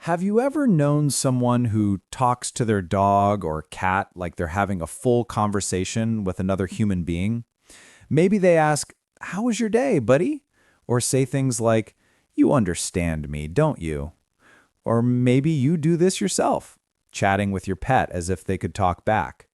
Have you ever known someone who talks to their dog or cat like they're having a full conversation with another human being? Maybe they ask, "How was your day, buddy?" Or say things like, "You understand me, don't you?" Or maybe you do this yourself, chatting with your pet as if they could talk back.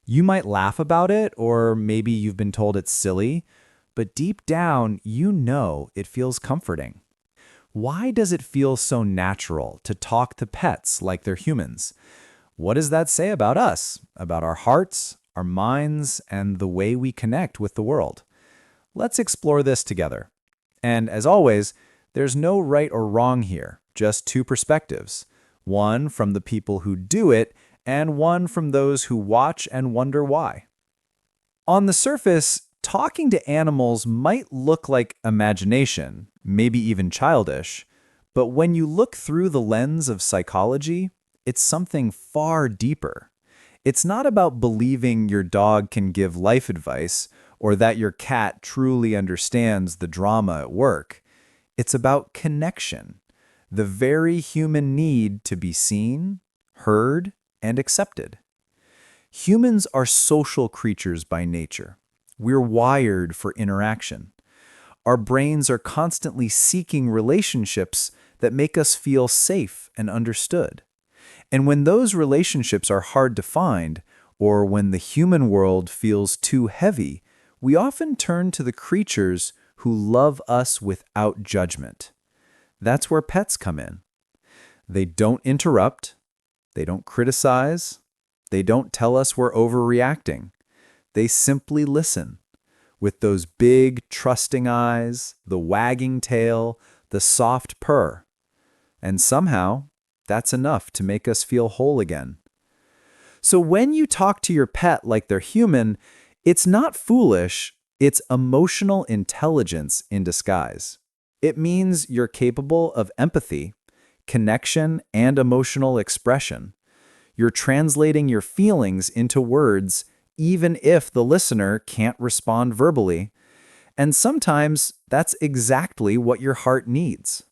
You might laugh about it, or maybe you've been told it's silly, but deep down, you know it feels comforting. Why does it feel so natural to talk to pets like they're humans? What does that say about us, about our hearts, our minds, and the way we connect with the world? Let's explore this together. And as always, there's no right or wrong here, just two perspectives. One from the people who do it, and one from those who watch and wonder why. On the surface, talking to animals might look like imagination, maybe even childish, but when you look through the lens of psychology, it's something far deeper. It's not about believing your dog can give life advice or that your cat truly understands the drama at work. It's about connection, the very human need to be seen, heard, and accepted. Humans are social creatures by nature. We're wired for interaction. Our brains are constantly seeking relationships that make us feel safe and understood. And when those relationships are hard to find, or when the human world feels too heavy, we often turn to the creatures who love us without judgment. That's where pets come in. They don't interrupt, they don't criticize, they don't tell us we're overreacting. They simply listen. With those big, trusting eyes, the wagging tail, the soft purr. And somehow, that's enough to make us feel whole again. So when you talk to your pet like they're human, it's not foolish, it's emotional intelligence in disguise. It means you're capable of empathy, connection, and emotional expression. You're translating your feelings into words even if the listener can't respond verbally. And sometimes that's exactly what your heart needs.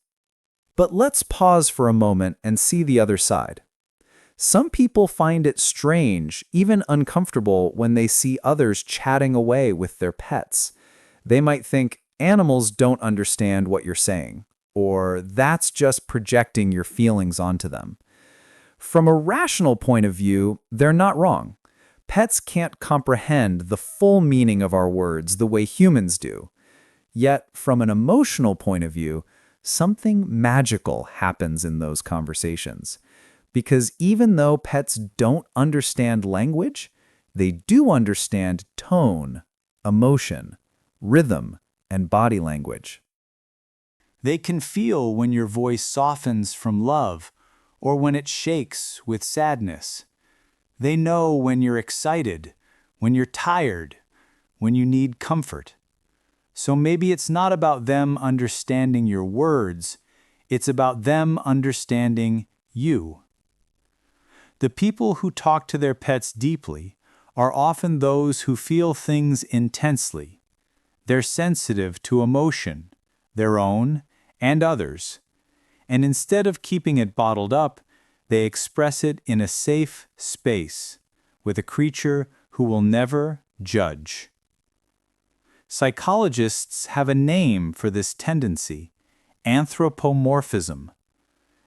But let's pause for a moment and see the other side. Some people find it strange, even uncomfortable, when they see others chatting away with their pets. They might think animals don't understand what you're saying, or that's just projecting your feelings onto them. From a rational point of view, they're not wrong. Pets can't comprehend the full meaning of our words the way humans do. Yet, from an emotional point of view, something magical happens in those conversations. Because even though pets don't understand language, they do understand tone, emotion, rhythm, and body language. They can feel when your voice softens from love or when it shakes with sadness. They know when you're excited, when you're tired, when you need comfort. So maybe it's not about them understanding your words, it's about them understanding you. The people who talk to their pets deeply are often those who feel things intensely. They're sensitive to emotion, their own and others. And instead of keeping it bottled up, they express it in a safe space with a creature who will never judge. Psychologists have a name for this tendency: anthropomorphism,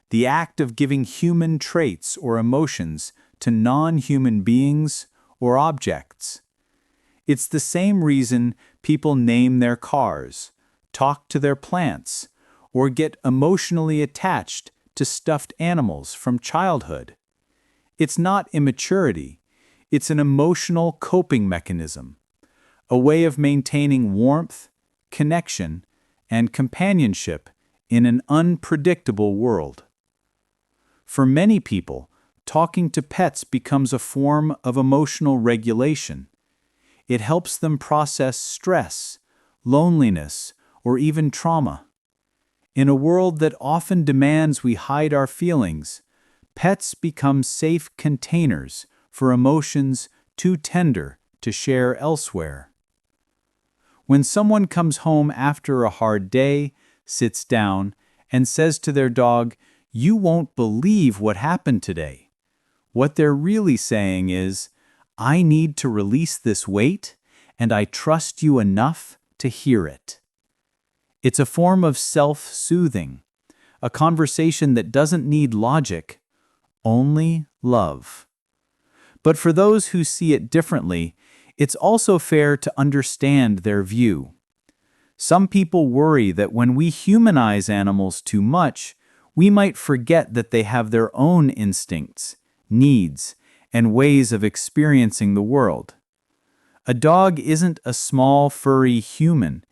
the act of giving human traits or emotions to non-human beings or objects. It's the same reason people name their cars, talk to their plants, or get emotionally attached to stuffed animals from childhood. It's not immaturity, it's an emotional coping mechanism, a way of maintaining warmth, connection, and companionship in an unpredictable world. For many people, talking to pets becomes a form of emotional regulation. It helps them process stress, loneliness, or even trauma. In a world that often demands we hide our feelings, pets become safe containers for emotions too tender to share elsewhere. When someone comes home after a hard day, sits down, and says to their dog, "You won't believe what happened today." What they're really saying is, "I need to release this weight, and I trust you enough to hear it." It's a form of self-soothing, a conversation that doesn't need logic, only love. But for those who see it differently, it's also fair to understand their view. Some people worry that when we humanize animals too much, we might forget that they have their own instincts, needs, and ways of experiencing the world. A dog isn't a small, furry human.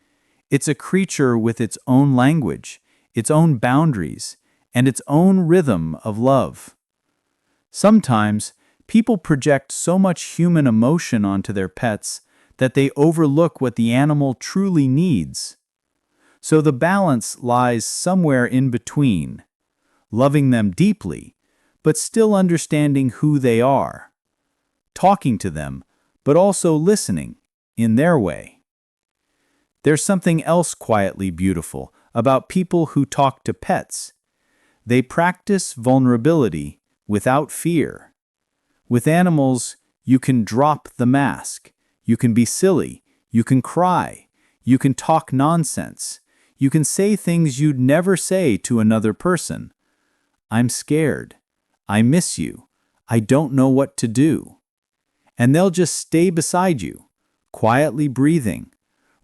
It's a creature with its own language, its own boundaries, and its own rhythm of love. Sometimes, people project so much human emotion onto their pets that they overlook what the animal truly needs. So the balance lies somewhere in between, loving them deeply, but still understanding who they are, talking to them, but also listening in their way. There's something else quietly beautiful about people who talk to pets. They practice vulnerability without fear. With animals, you can drop the mask. You can be silly. You can cry. You can talk nonsense. You can say things you'd never say to another person. "I'm scared. I miss you. I don't know what to do." And they'll just stay beside you, quietly breathing,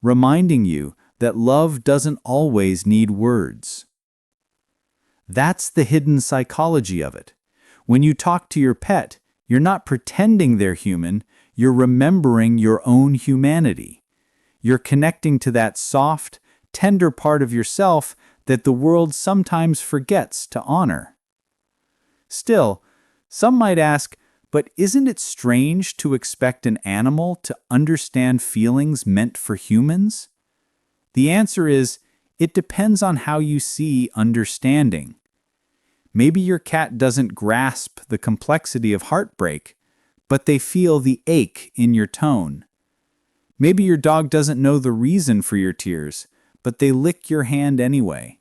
reminding you that love doesn't always need words. That's the hidden psychology of it. When you talk to your pet, you're not pretending they're human, you're remembering your own humanity. You're connecting to that soft, tender part of yourself that the world sometimes forgets to honor. Still, some might ask, but isn't it strange to expect an animal to understand feelings meant for humans? The answer is, it depends on how you see understanding. Maybe your cat doesn't grasp the complexity of heartbreak, but they feel the ache in your tone. Maybe your dog doesn't know the reason for your tears, but they lick your hand anyway.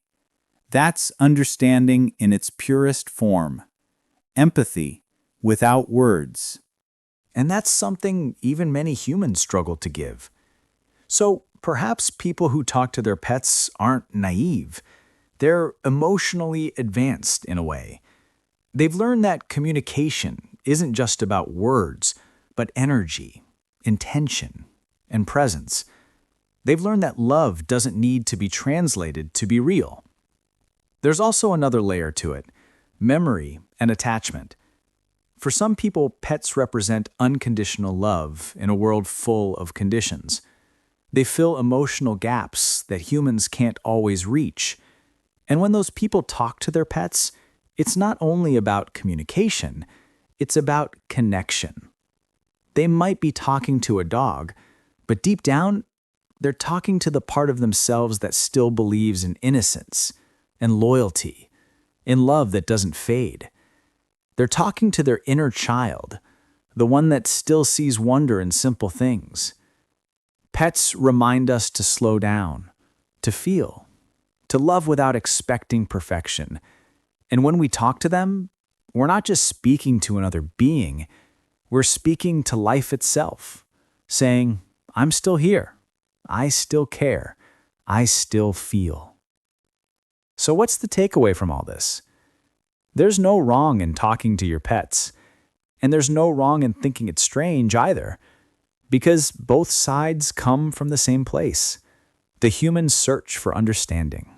That's understanding in its purest form. Empathy without words. And that's something even many humans struggle to give. So perhaps people who talk to their pets aren't naive. They're emotionally advanced in a way. They've learned that communication isn't just about words, but energy, intention, and presence. They've learned that love doesn't need to be translated to be real. There's also another layer to it: memory and attachment. For some people, pets represent unconditional love in a world full of conditions. They fill emotional gaps that humans can't always reach. And when those people talk to their pets, it's not only about communication, it's about connection. They might be talking to a dog, but deep down, they're talking to the part of themselves that still believes in innocence and loyalty, in love that doesn't fade. They're talking to their inner child, the one that still sees wonder in simple things. Pets remind us to slow down, to feel, to love without expecting perfection. And when we talk to them, we're not just speaking to another being, we're speaking to life itself, saying, "I'm still here. I still care. I still feel." So what's the takeaway from all this? There's no wrong in talking to your pets, and there's no wrong in thinking it's strange either, because both sides come from the same place: the human search for understanding.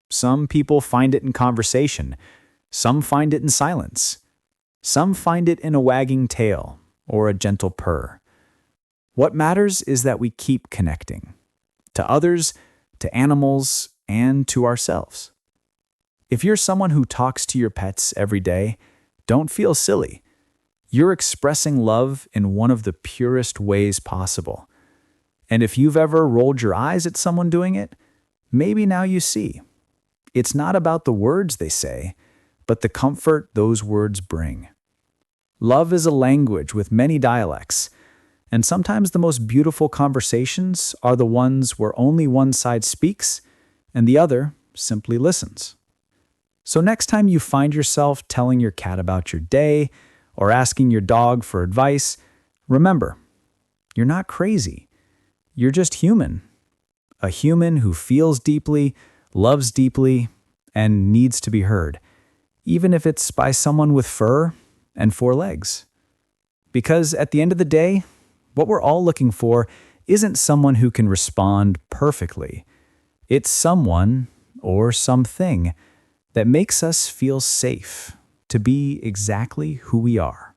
Some people find it in conversation, some find it in silence, some find it in a wagging tail or a gentle purr. What matters is that we keep connecting, to others, to animals, and to ourselves. If you're someone who talks to your pets every day, don't feel silly. You're expressing love in one of the purest ways possible. And if you've ever rolled your eyes at someone doing it, maybe now you see. It's not about the words they say, but the comfort those words bring. Love is a language with many dialects, and sometimes the most beautiful conversations are the ones where only one side speaks and the other simply listens. So next time you find yourself telling your cat about your day or asking your dog for advice, remember, you're not crazy. You're just human. A human who feels deeply, loves deeply, and needs to be heard, even if it's by someone with fur and four legs. Because at the end of the day, what we're all looking for isn't someone who can respond perfectly. It's someone or something that makes us feel safe to be exactly who we are.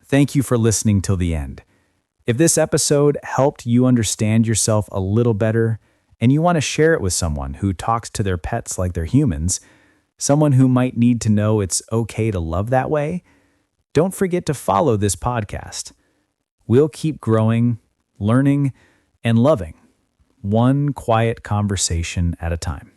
Thank you for listening till the end. If this episode helped you understand yourself a little better and you want to share it with someone who talks to their pets like they're humans, someone who might need to know it's okay to love that way, don't forget to follow this podcast. We'll keep growing, learning, and loving, one quiet conversation at a time.